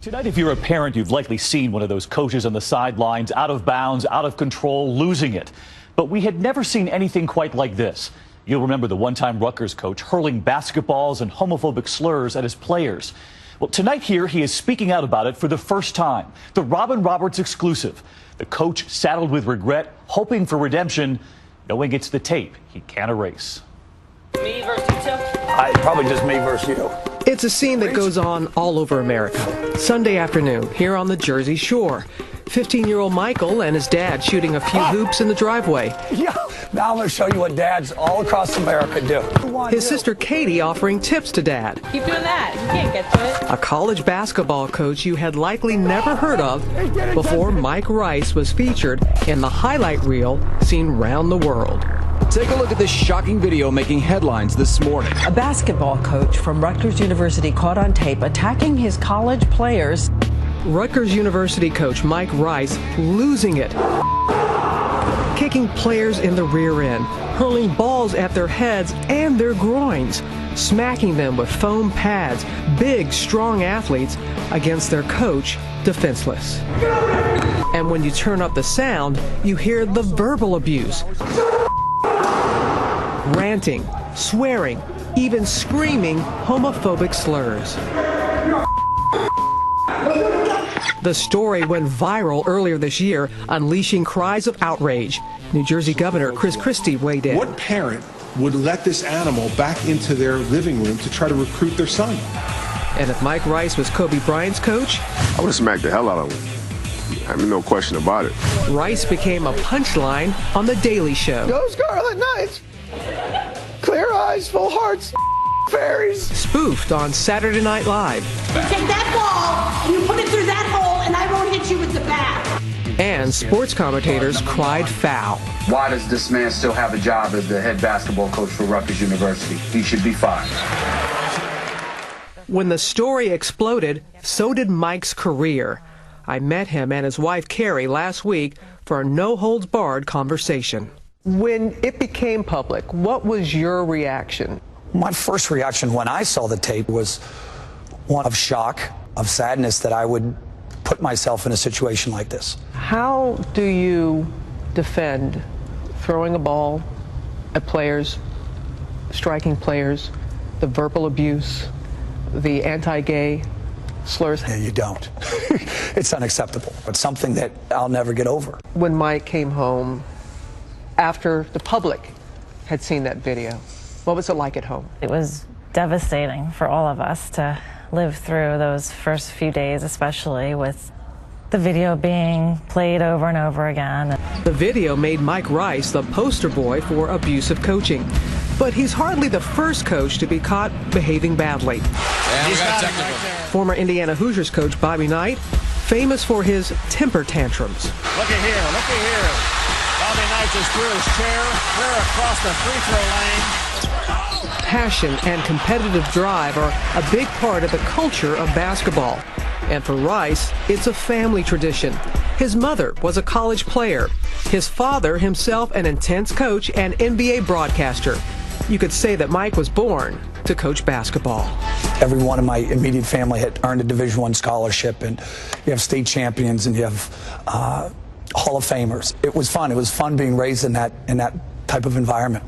Tonight, if you're a parent, you've likely seen one of those coaches on the sidelines, out of bounds, out of control, losing it. But we had never seen anything quite like this. You'll remember the one-time Rutgers coach hurling basketballs and homophobic slurs at his players. Well, tonight here, he is speaking out about it for the first time. The Robin Roberts exclusive. The coach saddled with regret, hoping for redemption, knowing it's the tape he can't erase. Me versus you, Tim? Probably just me versus you. It's a scene that goes on all over America. Sunday afternoon, here on the Jersey Shore. 15-year-old Michael and his dad shooting a few hoops in the driveway. Yeah, now I'm going to show you what dads all across America do. His sister Katie offering tips to dad. Keep doing that. You can't get to it. A college basketball coach you had likely never heard of before Mike Rice was featured in the highlight reel seen round the world. Take a look at this shocking video making headlines this morning. A basketball coach from Rutgers University caught on tape attacking his college players. Rutgers University coach Mike Rice losing it, kicking players in the rear end, hurling balls at their heads and their groins, smacking them with foam pads, big, strong athletes against their coach, defenseless. And when you turn up the sound, you hear the verbal abuse. Ranting, swearing, even screaming homophobic slurs. The story went viral earlier this year, unleashing cries of outrage. New Jersey Governor Chris Christie weighed in. What parent would let this animal back into their living room to try to recruit their son? And if Mike Rice was Kobe Bryant's coach, I would have smacked the hell out of him. I mean, no question about it. Rice became a punchline on The Daily Show. Go Scarlet Knights! Clear eyes, full hearts, fairies. Spoofed on Saturday Night Live. You take that ball, you put it through that hole, and I won't hit you with the bat. And sports commentators cried foul. Why does this man still have a job as the head basketball coach for Rutgers University? He should be fired. When the story exploded, so did Mike's career. I met him and his wife Carrie last week for a no-holds-barred conversation. When it became public, what was your reaction? My first reaction when I saw the tape was one of shock, of sadness that I would put myself in a situation like this. How do you defend throwing a ball at players, striking players, the verbal abuse, the anti-gay slurs? Yeah, you don't. It's unacceptable. It's something that I'll never get over. When Mike came home, after the public had seen that video, what was it like at home? It was devastating for all of us to live through those first few days, especially with the video being played over and over again. The video made Mike Rice the poster boy for abusive coaching. But he's hardly the first coach to be caught behaving badly. And we got technical. Former Indiana Hoosiers coach Bobby Knight, famous for his temper tantrums. Look at here, look at here. Bobby Knight just threw his chair clear across the free throw lane. Passion and competitive drive are a big part of the culture of basketball. And for Rice, it's a family tradition. His mother was a college player. His father, himself an intense coach and NBA broadcaster. You could say that Mike was born to coach basketball. Everyone in my immediate family had earned a Division I scholarship, and you have state champions and you have Hall of Famers. It was fun. It was fun being raised in that type of environment.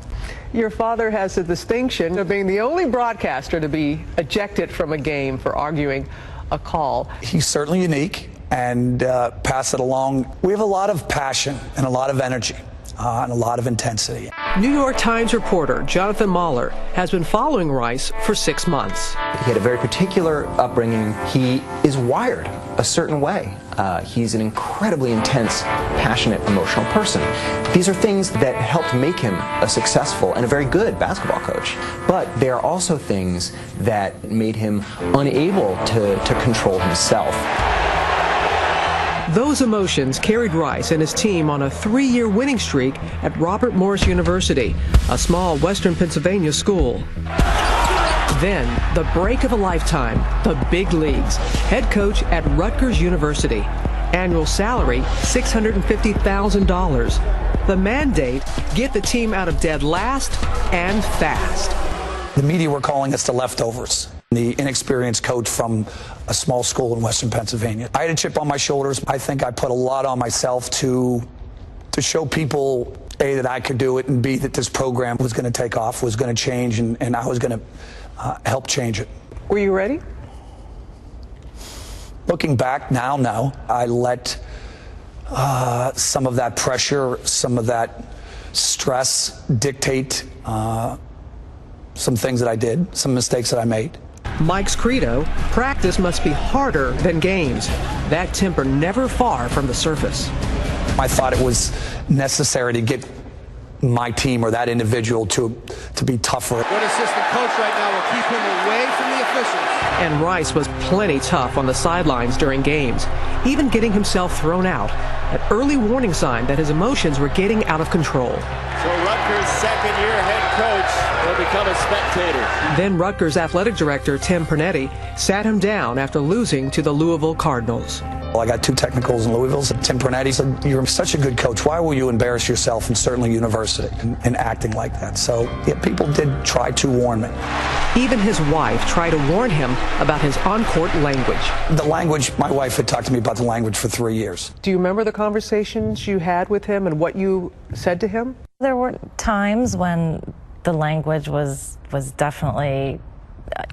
Your father has the distinction of being the only broadcaster to be ejected from a game for arguing a call. He's certainly unique and pass it along. We have a lot of passion and a lot of energy and a lot of intensity. New York Times reporter Jonathan Mahler has been following Rice for 6 months. He had a very particular upbringing. He is wired a certain way. He's an incredibly intense, passionate, emotional person. These are things that helped make him a successful and a very good basketball coach. But they are also things that made him unable to control himself. Those emotions carried Rice and his team on a 3-year winning streak at Robert Morris University, a small western Pennsylvania school. Then, the break of a lifetime, the big leagues. Head coach at Rutgers University. Annual salary, $650,000. The mandate, get the team out of dead last and fast. The media were calling us the leftovers. The inexperienced coach from a small school in Western Pennsylvania. I had a chip on my shoulders. I think I put a lot on myself to show people, A, that I could do it, and B, that this program was going to take off, was going to change, and I was going to help change it. Were you ready? Looking back now, no. I let some of that pressure, some of that stress dictate some things that I did, some mistakes that I made. Mike's credo, practice must be harder than games. That temper never far from the surface. I thought it was necessary to get my team or that individual to be tougher. Good assistant coach right now will keep him away from the officials. And Rice was plenty tough on the sidelines during games, even getting himself thrown out, an early warning sign that his emotions were getting out of control. So Rutgers' second-year head coach will become a spectator. Then Rutgers athletic director Tim Pernetti sat him down after losing to the Louisville Cardinals. Well, I got 2 technicals in Louisville. So Tim Pernetti said, "You're such a good coach. Why will you embarrass yourself in Sterling University and acting like that?" So yeah, people did try to warn me. Even his wife tried to warn him about his on-court language. The language, my wife had talked to me about the language for 3 years. Do you remember the conversations you had with him and what you said to him? There were times when the language was definitely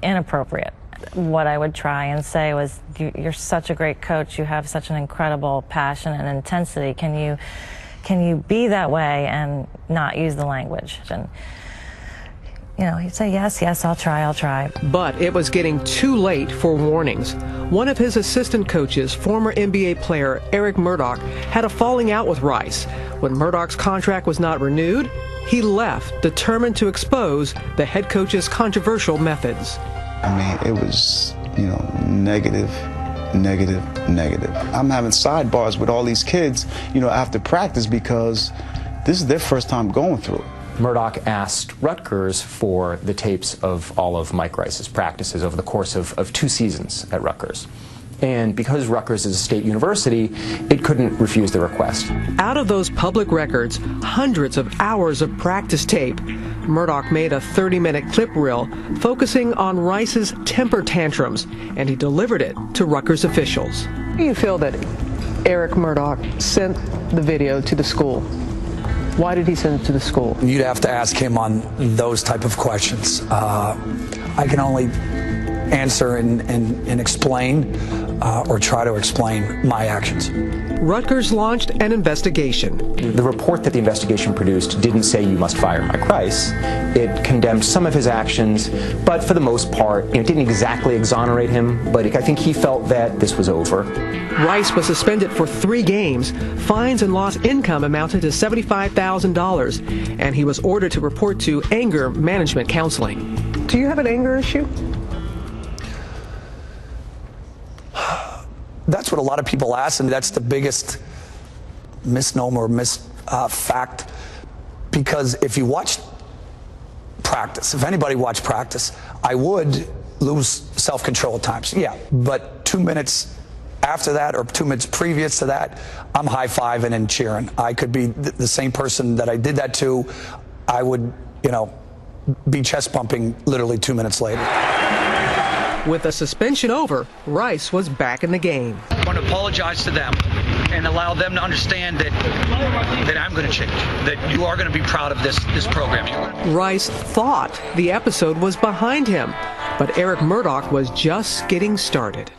inappropriate. What I would try and say was, you're such a great coach, you have such an incredible passion and intensity, can you be that way and not use the language? And you know, he'd say, yes, I'll try. But it was getting too late for warnings. One of his assistant coaches, former NBA player Eric Murdock, had a falling out with Rice. When Murdock's contract was not renewed, he left, determined to expose the head coach's controversial methods. I mean, it was, negative. I'm having sidebars with all these kids, after practice because this is their first time going through it. Murdock asked Rutgers for the tapes of all of Mike Rice's practices over the course of 2 seasons at Rutgers. And because Rutgers is a state university, it couldn't refuse the request. Out of those public records, hundreds of hours of practice tape, Murdock made a 30-minute clip reel focusing on Rice's temper tantrums, and he delivered it to Rutgers officials. Do you feel that Eric Murdock sent the video to the school? Why did he send it to the school? You'd have to ask him on those type of questions. I can only answer and explain or try to explain my actions. Rutgers launched an investigation. The report that the investigation produced didn't say you must fire Mike Rice. It condemned some of his actions, but for the most part, it didn't exactly exonerate him, but I think he felt that this was over. Rice was suspended for 3 games. Fines and lost income amounted to $75,000, and he was ordered to report to anger management counseling. Do you have an anger issue? That's what a lot of people ask, and that's the biggest misnomer or fact. Because if you watch practice, if anybody watched practice, I would lose self-control at times. Yeah, but 2 minutes after that or 2 minutes previous to that, I'm high-fiving and cheering. I could be the same person that I did that to. I would, be chest bumping literally 2 minutes later. With the suspension over, Rice was back in the game. I want to apologize to them and allow them to understand that I'm going to change, that you are going to be proud of this program. Rice thought the episode was behind him, but Eric Murdock was just getting started.